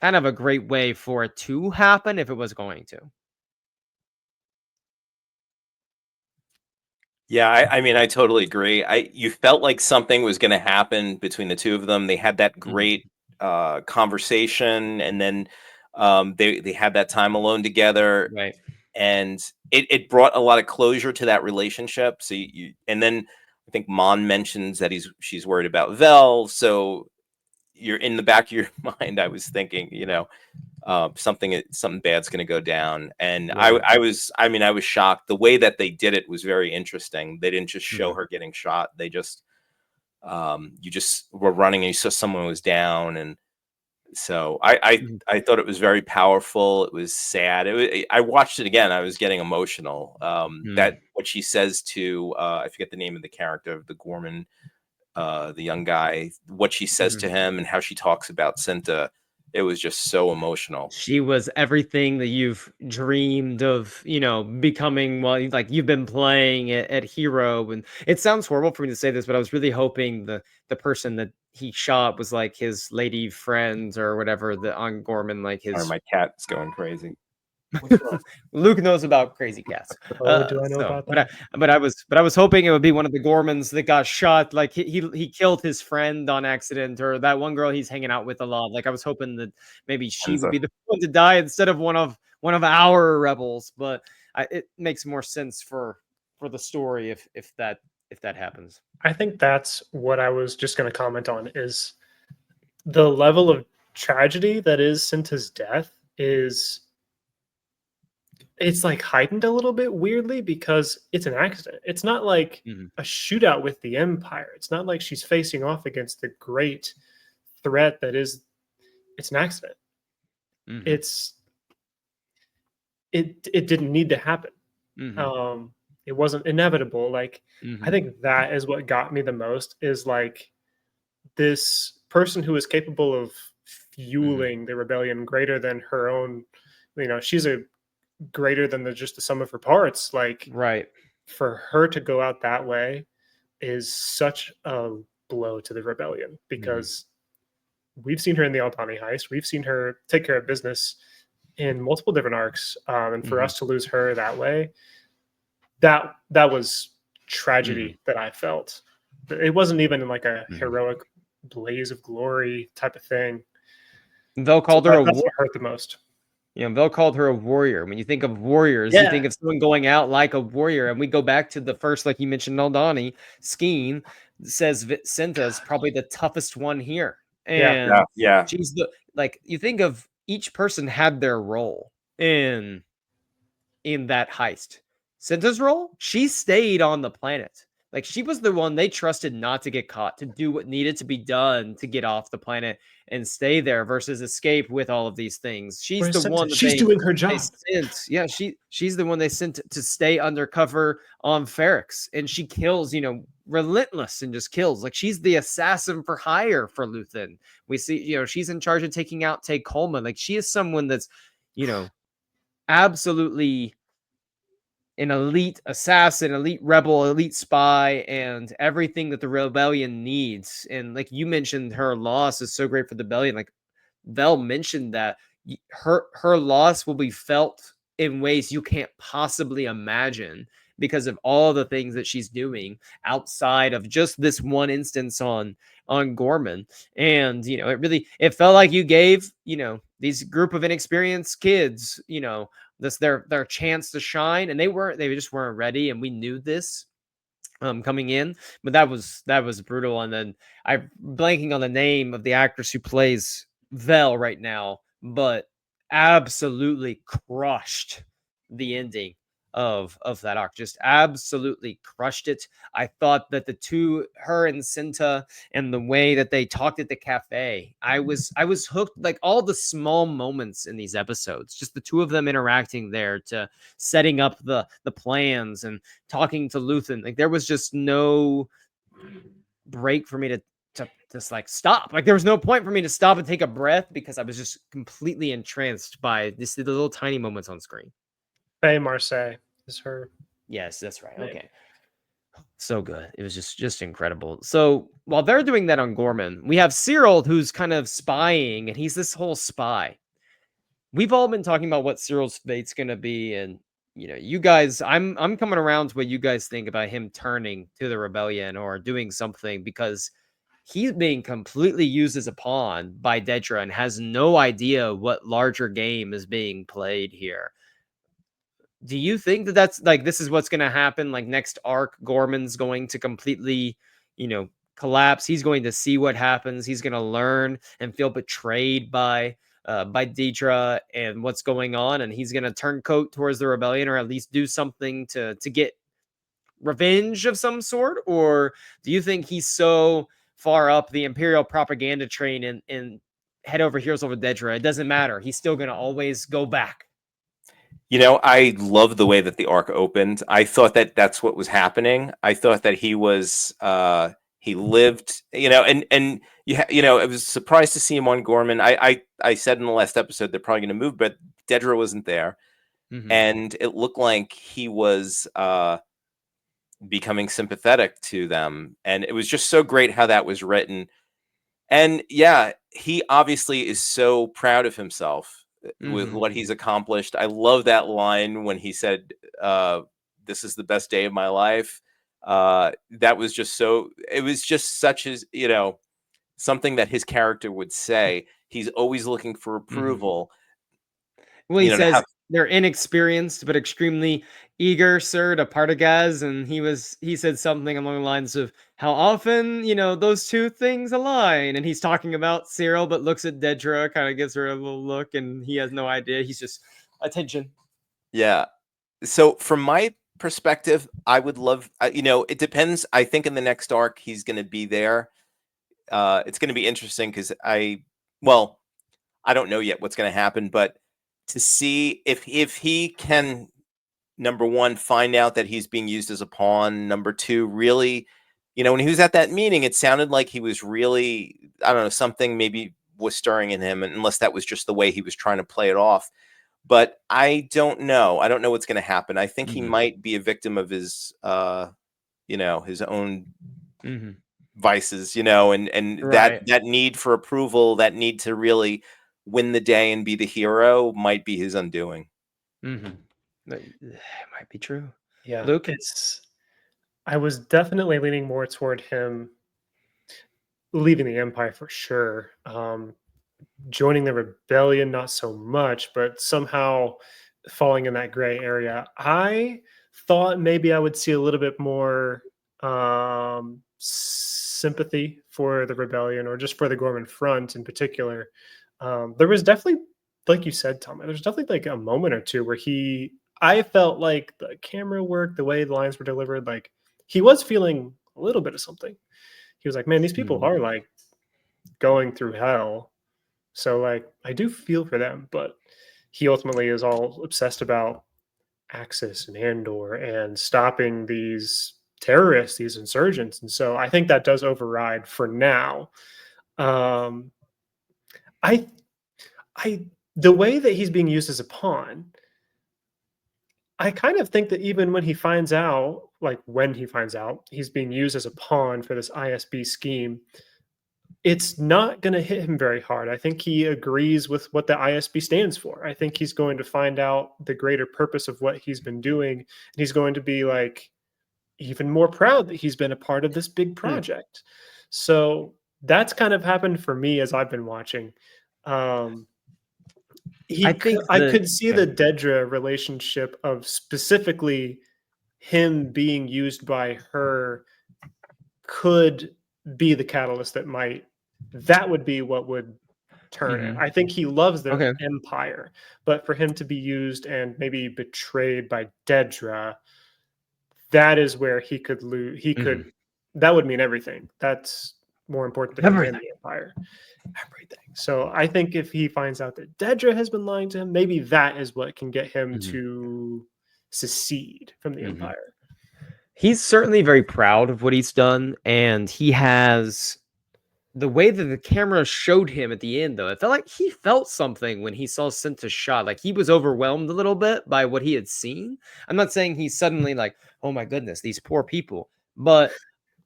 kind of a great way for it to happen if it was going to. Yeah, I mean, I totally agree. You felt like something was going to happen between the two of them. They had that great conversation, and then they had that time alone together, Right. and it brought a lot of closure to that relationship. So and then I think Mon mentions that she's worried about Vel. So you're in the back of your mind. I was thinking, something bad's going to go down, and Right. I was shocked. The way that they did it was very interesting. They didn't just show her getting shot. They just you just were running and you saw someone was down, and so I thought it was very powerful. It was sad. I watched it again. I was getting emotional. That what she says to I forget the name of the character, the Gorman, the young guy, what she says to him and how she talks about Cinta. It was just so emotional. She was everything that you've dreamed of, becoming while like you've been playing at Hero. And it sounds horrible for me to say this, but I was really hoping the person that he shot was like his lady friend or whatever, the on Gorman, like Or his my cat's going crazy. Luke knows about crazy cats. Oh, do I know about that? But I was hoping it would be one of the Gormans that got shot. Like he killed his friend on accident, or that one girl he's hanging out with a lot. Like I was hoping that maybe she would be the one to die instead of one of our rebels. But it makes more sense for the story if that happens. I think that's what I was just going to comment on is the level of tragedy that is Cinta's death is it's like heightened a little bit weirdly because it's an accident. It's not like a shootout with the Empire. It's not like she's facing off against the great threat that is it's an accident. It didn't need to happen. It wasn't inevitable. Like I think that is what got me the most is like this person who is capable of fueling the rebellion greater than her own, she's a greater than just the sum of her parts. Like right. For her to go out that way is such a blow to the rebellion because we've seen her in the Aldani heist. We've seen her take care of business in multiple different arcs. And for us to lose her that way, that was tragedy that I felt. It wasn't even like a heroic blaze of glory type of thing. They'll call her that's what hurt the most. Bell called her a warrior. When you think of warriors, you think of someone going out like a warrior. And we go back to the first, like you mentioned, Aldani, Skeen says Cinta is probably the toughest one here. And she's you think of each person had their role in that heist. Cinta's role, she stayed on the planet. Like she was the one they trusted not to get caught, to do what needed to be done to get off the planet and stay there versus escape with all of these things. She's the one that she's doing her job. She's the one they sent to stay undercover on Ferrix, and she kills, relentless and just kills. Like she's the assassin for hire for Luthen. We see, she's in charge of taking out Tay Coleman. Like she is someone that's, absolutely an elite assassin, elite rebel, elite spy, and everything that the rebellion needs. And like you mentioned, her loss is so great for the rebellion. Like Vel mentioned that her loss will be felt in ways you can't possibly imagine because of all the things that she's doing outside of just this one instance on Gorman. And it felt like you gave these group of inexperienced kids this their chance to shine, and they just weren't ready, and we knew this coming in. But that was brutal. And then I'm blanking on the name of the actress who plays Vel right now, but absolutely crushed the ending of that arc. Just absolutely crushed it. I thought that the two, her and Cinta, and the way that they talked at the cafe, I was hooked. Like all the small moments in these episodes, just the two of them interacting there, to setting up the plans and talking to Luthen. Like there was just no break for me to just like stop. Like there was no point for me to stop and take a breath, because I was just completely entranced by the little tiny moments on screen. Faye Marseille is her Yes, that's right. name. Okay. So good. It was just incredible. So while they're doing that on Gorman, we have Cyril, who's kind of spying, and he's this whole spy. We've all been talking about what Cyril's fate's gonna be, and you guys, I'm coming around to what you guys think about him turning to the rebellion or doing something, because he's being completely used as a pawn by Dedra and has no idea what larger game is being played here. Do you think that that's like this is what's going to happen? Like next arc, Gorman's going to completely, collapse. He's going to see what happens. He's going to learn and feel betrayed by Dedra and what's going on, and he's going to turn coat towards the rebellion, or at least do something to get revenge of some sort? Or do you think he's so far up the Imperial propaganda train and head over heels over Dedra, it doesn't matter? He's still going to always go back. I love the way that the arc opened. I thought that that's what was happening. I thought that he was he lived, and I was surprised to see him on Gorman. I said in the last episode they're probably going to move, but Dedra wasn't there, and it looked like he was becoming sympathetic to them, and it was just so great how that was written. And yeah, he obviously is so proud of himself with what he's accomplished. I love that line when he said, "This is the best day of my life." That was just so. It was just such as something that his character would say. He's always looking for approval. Well, he To says have, they're inexperienced but extremely eager, sir, to partagaz, and he said something along the lines of how often, those two things align. And he's talking about Cyril, but looks at Dedra, kind of gives her a little look, and he has no idea. He's just attention. yeah. So from my perspective, I would love. It depends. I think in the next arc he's going to be there. It's going to be interesting because I don't know yet what's going to happen, but to see if he can, number one, find out that he's being used as a pawn. Number two, really, when he was at that meeting, it sounded like he was really, I don't know, something maybe was stirring in him, unless that was just the way he was trying to play it off. But I don't know. I don't know what's going to happen. I think he might be a victim of his, his own vices, and Right. that need for approval, that need to really win the day and be the hero might be his undoing. It might be true. Yeah, Luke? I was definitely leaning more toward him leaving the Empire for sure. Joining the rebellion, not so much, but somehow falling in that gray area. I thought maybe I would see a little bit more sympathy for the rebellion, or just for the Gorman Front in particular. There was definitely, like you said, Tom, there's definitely like a moment or two where I felt like the camera work, the way the lines were delivered, like he was feeling a little bit of something. He was like, man, these people are like going through hell. So like I do feel for them, but he ultimately is all obsessed about Axis and Andor and stopping these terrorists, these insurgents. And so I think that does override for now. Um I I the way that he's being used as a pawn, I kind of think that even when he finds out, like when he finds out he's being used as a pawn for this ISB scheme, it's not going to hit him very hard. I think he agrees with what the ISB stands for. I think he's going to find out the greater purpose of what he's been doing. And he's going to be like even more proud that he's been a part of this big project. So that's kind of happened for me as I've been watching. Um, I think I could see the Dedra relationship of specifically him being used by her could be the catalyst that would be what would turn it. Mhm. I think he loves the Okay. Empire, but for him to be used and maybe betrayed by Dedra, that is where he could lose. He Mhm. could. That would mean everything. That's more important to him than Everything. the Empire. Everything. So I think if he finds out that Dedra has been lying to him, maybe that is what can get him Mhm. to secede from the Mhm. Empire. He's certainly very proud of what he's done, and he has the way that the camera showed him at the end, though, it felt like he felt something when he saw Cinta shot. Like he was overwhelmed a little bit by what he had seen. I'm not saying he's suddenly like, oh my goodness, these poor people, but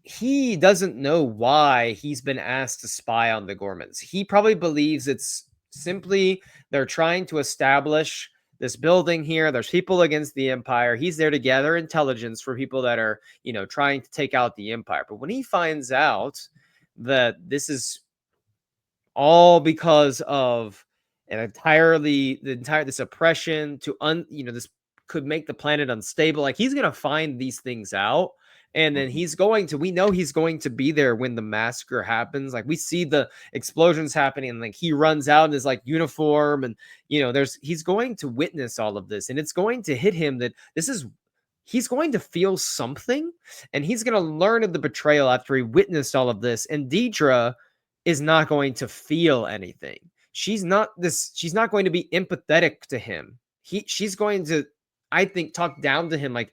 he doesn't know why he's been asked to spy on the Gormans. He probably believes it's simply they're trying to establish this building here. There's people against the Empire. He's there to gather intelligence for people that are, trying to take out the Empire. But when he finds out that this is all because of the entire this oppression to this could make the planet unstable. Like he's gonna find these things out, and then Mhm. we know he's going to be there when the massacre happens. Like we see the explosions happening, and like he runs out in his like uniform, and he's going to witness all of this, and it's going to hit him that he's going to feel something, and he's going to learn of the betrayal after he witnessed all of this. And Deidre is not going to feel anything. She's not going to be empathetic to him. She's going to, I think, talk down to him like,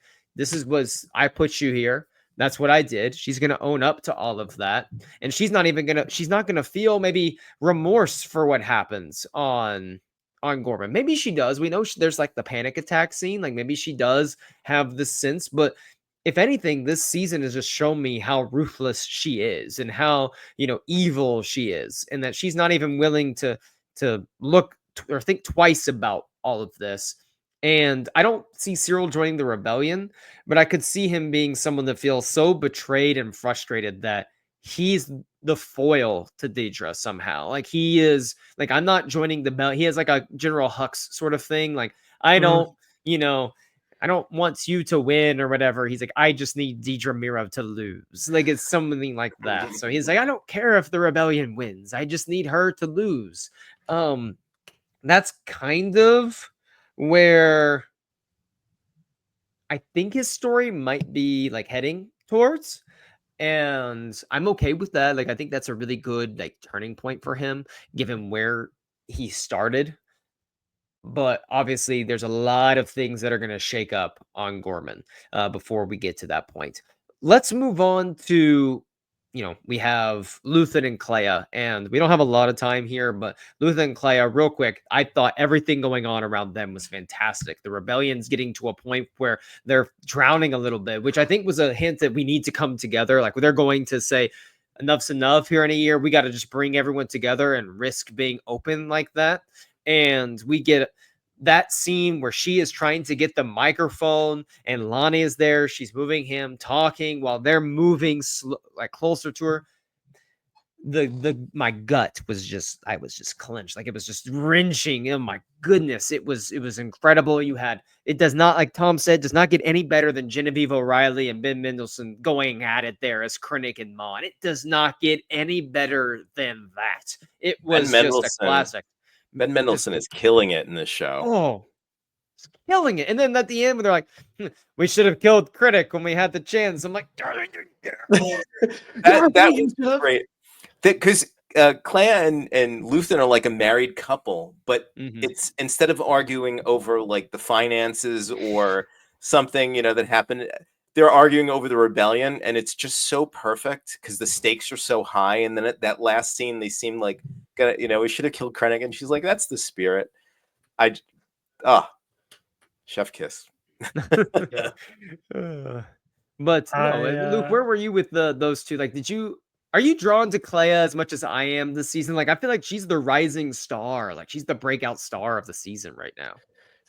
was I put you here. That's what I did. She's going to own up to all of that. And she's not going to feel maybe remorse for what happens on Gorman. Maybe she does. We know there's like the panic attack scene. Like maybe she does have this sense, but if anything, this season has just shown me how ruthless she is and how evil she is, and that she's not even willing to look or think twice about all of this. And I don't see Cyril joining the rebellion, but I could see him being someone that feels so betrayed and frustrated that he's the foil to Deidre somehow. Like he is like, I'm not joining the bell. He has like a General Hux sort of thing. Like I Mm, don't, you know, I don't want you to win or whatever. He's like, I just need Deidre Mira to lose. Like it's something like that. So he's like, I don't care if the rebellion wins. I just need her to lose. That's kind of where I think his story might be like heading towards. And I'm okay with that. Like I think that's a really good like turning point for him, given where he started. But obviously, there's a lot of things that are going to shake up on Gorman before we get to that point. Let's move on to, we have Luthen and Clea, and we don't have a lot of time here, but Luthen and Clea, real quick, I thought everything going on around them was fantastic. The rebellion's getting to a point where they're drowning a little bit, which I think was a hint that we need to come together. Like they're going to say, enough's enough here in a year. We got to just bring everyone together and risk being open like that. And we get that scene where she is trying to get the microphone and Lonnie is there. She's moving him, talking while they're moving like closer to her. My gut was just, I was just clenched. Like it was just wrenching. Oh my goodness. It was incredible. It does not, like Tom said, does not get any better than Genevieve O'Reilly and Ben Mendelsohn going at it there as Krennic and Mon. It does not get any better than that. It Ben was just a Mendelsohn. classic. Ben Just, Mendelsohn is killing it in this show. oh, killing it. And then at the end, when they're like, we should have killed Critic when we had the chance. I'm like, That was great. Because Clea and Luthen are like a married couple, but it's instead of arguing over like the finances or something that happened, they're arguing over the rebellion, and it's just so perfect because the stakes are so high. And then at that last scene, they seem like we should have killed Krennic, and she's like, "That's the spirit." Chef kiss. yeah. But no, I Luke, where were you with those two? Like, are you drawn to Clea as much as I am this season? Like, I feel like she's the rising star. Like, she's the breakout star of the season right now.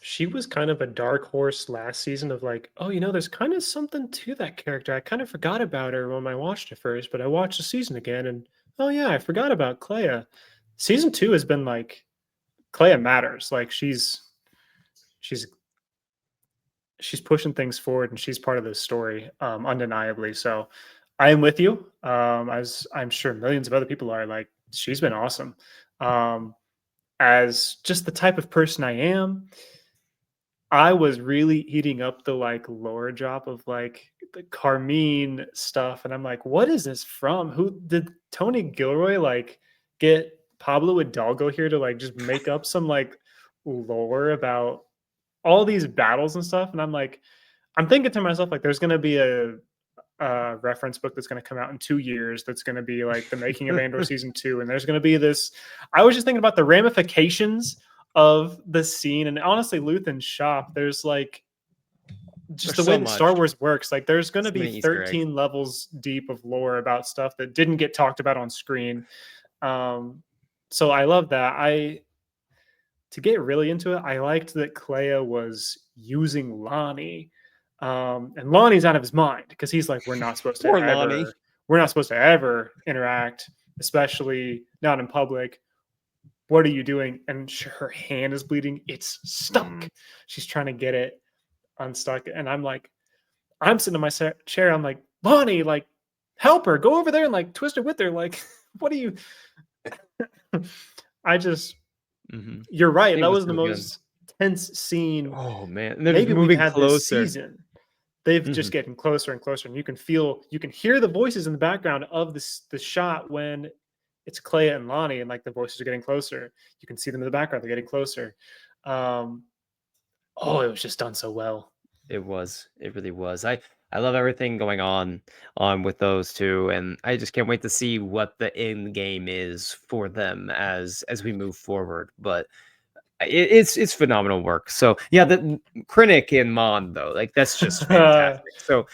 She was kind of a dark horse last season of like, oh, there's kind of something to that character. I kind of forgot about her when I watched it first, but I watched the season again and oh yeah, I forgot about Clea. Season 2 has been like Clea matters. Like she's pushing things forward and she's part of this story, undeniably. So I am with you. As I'm sure millions of other people are, like, she's been awesome. As just the type of person I am, I was really eating up the like lore drop of like the Carmine stuff, and I'm like, what is this from? Who did Tony Gilroy like get Pablo Hidalgo here to like just make up some like lore about all these battles and stuff? And I'm like, I'm thinking to myself like, there's gonna be a reference book that's going to come out in 2 years that's going to be like the making of Andor season 2, and there's going to be this. I was just thinking about the ramifications of the scene, and honestly, Luthen's shop, there's like just There's the way so that Star much. Wars works, like there's going to So be many Easter eggs. 13 levels deep of lore about stuff that didn't get talked about on screen. So I love that. To get really into it, I liked that Clea was using Lonnie. And Lonnie's out of his mind because he's like, Poor Lonnie. we're not supposed to ever interact, especially not in public. What are you doing? And her hand is bleeding. It's stuck. She's trying to get it unstuck. And I'm like, I'm sitting in my chair. I'm like, Lonnie, like, help her. Go over there and like twist her with her. Like, what are you? I just, you're right. That was the most tense scene. Oh man, and they're maybe moving we've had closer. this season. They've just getting closer and closer, and you can hear the voices in the background of the shot when it's Clea and Lonnie, and like the voices are getting closer. You can see them in the background; they're getting closer. It was just done so well. It was. It really was. I love everything going on with those two, and I just can't wait to see what the end game is for them as we move forward. But it's phenomenal work. So yeah, the Krennic and Mon though, like that's just fantastic. So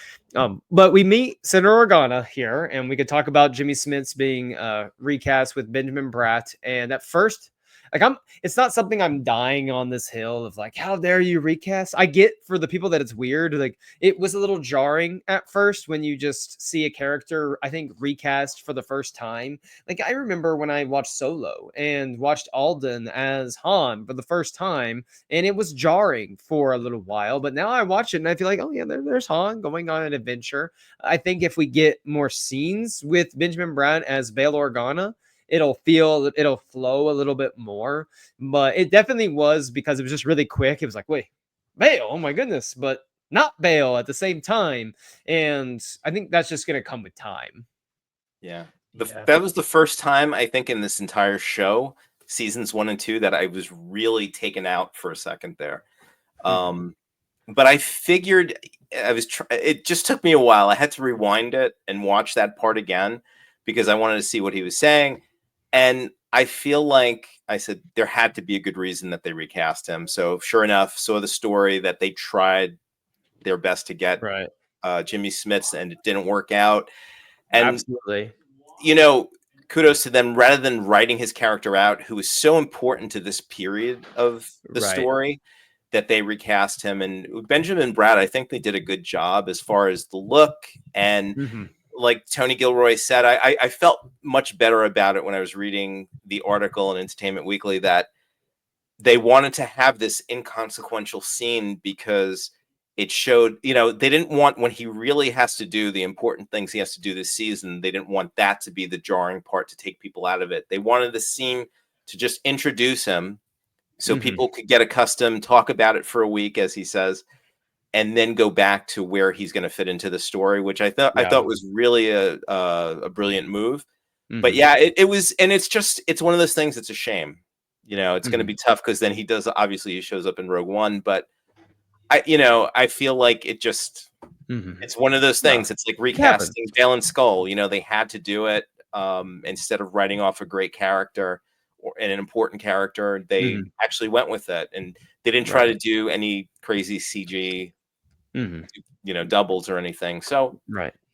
but we meet Senator Organa here, and we could talk about Jimmy Smits being recast with Benjamin Bratt. And at first, like it's not something I'm dying on this hill of like, how dare you recast? I get for the people that it's weird. Like it was a little jarring at first when you just see a character, I think, recast for the first time. Like I remember when I watched Solo and watched Alden as Han for the first time, and it was jarring for a little while. But now I watch it and I feel like, oh yeah, there's Han going on an adventure. I think if we get more scenes with Benjamin Bratt as Bail Organa, it'll flow a little bit more. But it definitely was because it was just really quick. It was like, wait, Bail, oh my goodness, but not Bail at the same time. And I think that's just gonna come with time. Yeah. That was the first time I think in this entire show, seasons 1 and 2, that I was really taken out for a second there. But I figured it just took me a while. I had to rewind it and watch that part again because I wanted to see what he was saying. And I feel like I said there had to be a good reason that they recast him. So sure enough, saw the story that they tried their best to get Jimmy Smits and it didn't work out. And absolutely, kudos to them. Rather than writing his character out, who was so important to this period of the story, that they recast him. And Benjamin Bratt, I think they did a good job as far as the look. And like Tony Gilroy said, I felt much better about it when I was reading the article in Entertainment Weekly that they wanted to have this inconsequential scene because it showed, they didn't want, when he really has to do the important things he has to do this season, they didn't want that to be the jarring part to take people out of it. They wanted the scene to just introduce him so people could get accustomed, talk about it for a week, as he says, and then go back to where he's going to fit into the story, which I thought was really a brilliant move. But yeah, it was, and it's one of those things. It's a shame, it's going to be tough because then he shows up in Rogue One, but I feel like it just, it's one of those things. It's like recasting Dale and Skull. They had to do it instead of writing off a great character or an important character. They actually went with it, and they didn't try to do any crazy CG, doubles or anything. So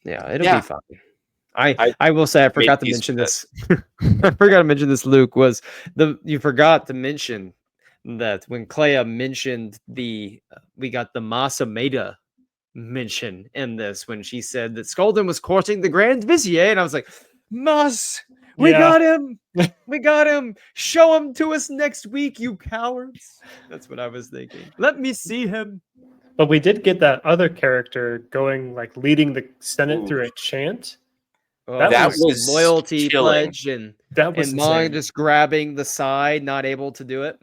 it'll be fine. I will say I forgot to mention this. I forgot to mention this, Luke, you forgot to mention that when Clea mentioned we got the Masameda mention in this when she said that Skolden was courting the Grand Vizier, and I was like, Mas, we got him. We got him. Show him to us next week, you cowards. That's what I was thinking. Let me see him. But we did get that other character going, like leading the Senate through a chant. Oh, That That dude, the was loyalty chilling. pledge and that was Mog insane. just grabbing the side, not able to do it.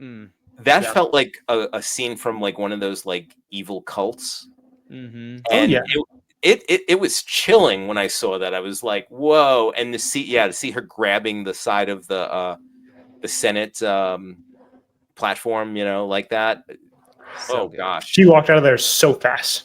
That Yeah. felt like a scene from like one of those like evil cults, Mhm. Oh and yeah. it was chilling when I saw that. I was like, "Whoa!" And to see her grabbing the side of the Senate platform, like that. So Oh good. gosh, She walked out of there so fast.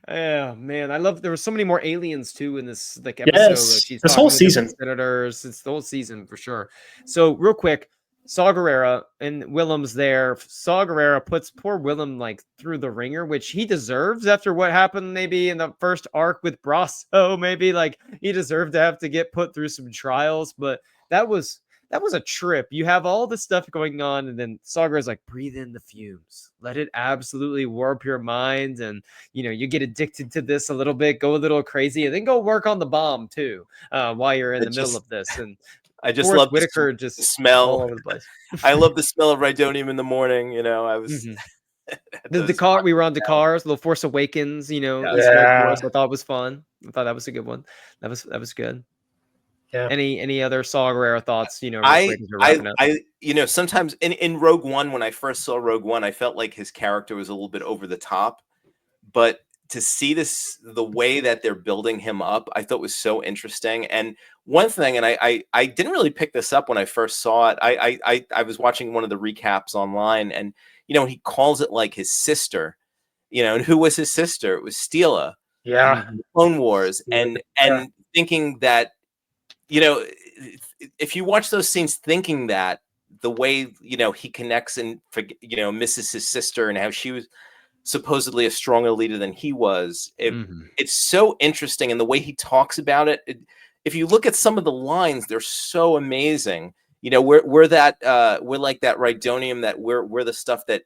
Yeah, man, I love there were so many more aliens too in this like episode. Like Yes. she's This whole talking to different season. senators. It's the whole season for sure. So real quick, Saw Gerrera and Willem's there. Saw Gerrera puts poor Willem like through the ringer, which he deserves after what happened maybe in the first arc with Brasso. Maybe like he deserved to have to get put through some trials, but that was that was a trip. You have all this stuff going on, and then Sagar's like, breathe in the fumes, let it absolutely warp your mind, and you get addicted to this a little bit, go a little crazy, and then go work on the bomb too while you're in I the middle just of this. And I just Forrest love Whitaker the just all smell. over the place. I love the smell of Rhydonium in the morning. I was Mhm. at The those car hot we were on the now. cars, the Force Awakens, the Yes. Snow Yeah. Force. I thought was fun. I thought that was a good one. That was good. Yeah. Any other Saw Gerrera thoughts? Real I quick as we're I wrapping up. I sometimes in Rogue One, when I first saw Rogue One, I felt like his character was a little bit over the top, but to see the way that they're building him up, I thought was so interesting. And one thing, and I didn't really pick this up when I first saw it. I was watching one of the recaps online, and he calls it like his sister. And who was his sister? It was Steela Yeah. Mhm. Clone Wars, Yeah. and thinking that, you know, if you watch those scenes thinking that, the way, he connects and, misses his sister and how she was supposedly a stronger leader than he was, Mhm. it's so interesting. And the way he talks about if you look at some of the lines, they're so amazing. We're like that Rhydonium, that we're the stuff that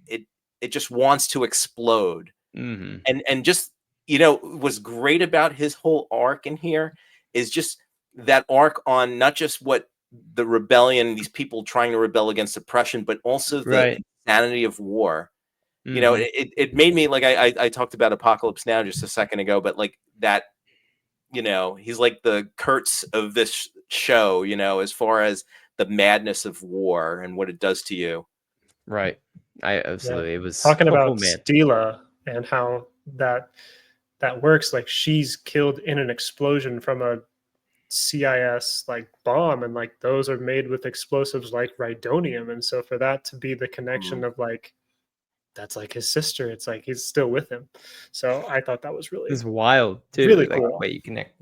it it just wants to explode. Mhm. And just, what's great about his whole arc in here is just that arc on not just what the rebellion, these people trying to rebel against oppression, but also the Right. insanity of war. Mhm. It made me like, I talked about Apocalypse Now just a second ago, but like that, he's like the Kurtz of this show, as far as the madness of war and what it does to you. Right. I Yeah. absolutely. It was Talking oh about man. Steela and how that works, like she's killed in an explosion from a CIS like bomb, and like those are made with explosives like Rhydonium. And so for that to be the connection Mhm. of like that's like his sister, it's like he's still with him. So I thought that was It's really, wild too, really like the cool. way you connect.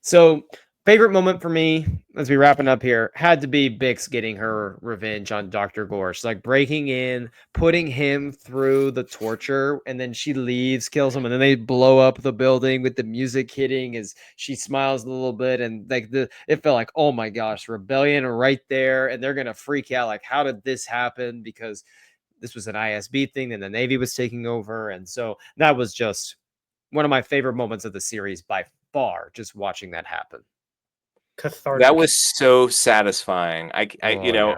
So, favorite moment for me as we wrapping up here had to be Bix getting her revenge on Dr. Gore. She's like breaking in, putting him through the torture, and then she leaves, kills him, and then they blow up the building with the music hitting as she smiles a little bit. And like it felt like, oh my gosh, rebellion right there, and they're gonna freak out. Like, how did this happen? Because this was an ISB thing, and the Navy was taking over. And so that was just one of my favorite moments of the series by far, just watching that happen. That Cathartic. was so satisfying. Oh yeah.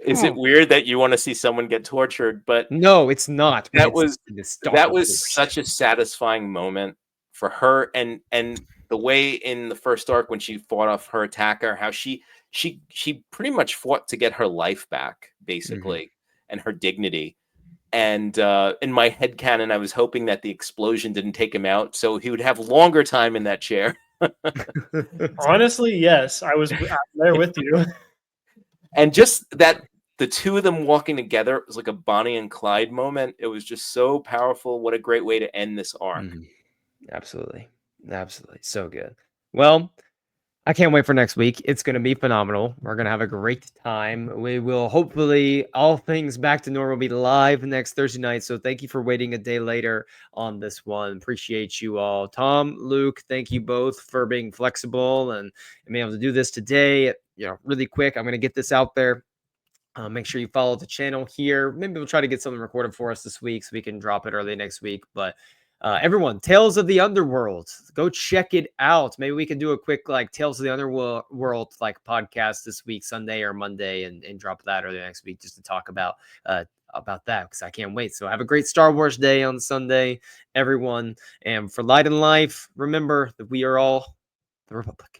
Is it weird that you want to see someone get tortured? But No, it's not when that it's was this that Dr. was Force. such a satisfying moment for her, and the way in the first arc when she fought off her attacker, how she pretty much fought to get her life back, Mhm. basically, and her dignity. And in my head canon, I was hoping that the explosion didn't take him out, so he would have longer time in that chair. Honestly, yes, I'm there with you. And just that the two of them walking together, it was like a Bonnie and Clyde moment. It was just so powerful. What a great way to end this arc. Mhm. Absolutely. Absolutely. So good. Well, I can't wait for next week. It's going to be phenomenal. We're going to have a great time. We will hopefully, all things back to normal, be live next Thursday night. So thank you for waiting a day later on this one. Appreciate you all. Tom, Luke, thank you both for being flexible and being able to do this today. Really quick. I'm going to get this out there. Make sure you follow the channel here. Maybe we'll try to get something recorded for us this week so we can drop it early next week. But Everyone, Tales of the Underworld, go check it out. Maybe we can do a quick like Tales of the Underworld like podcast this week, Sunday or Monday, and drop that early next week just to talk about that, because I can't wait. So have a great Star Wars day on Sunday, everyone. And for Light and Life, remember that we are all the Republic.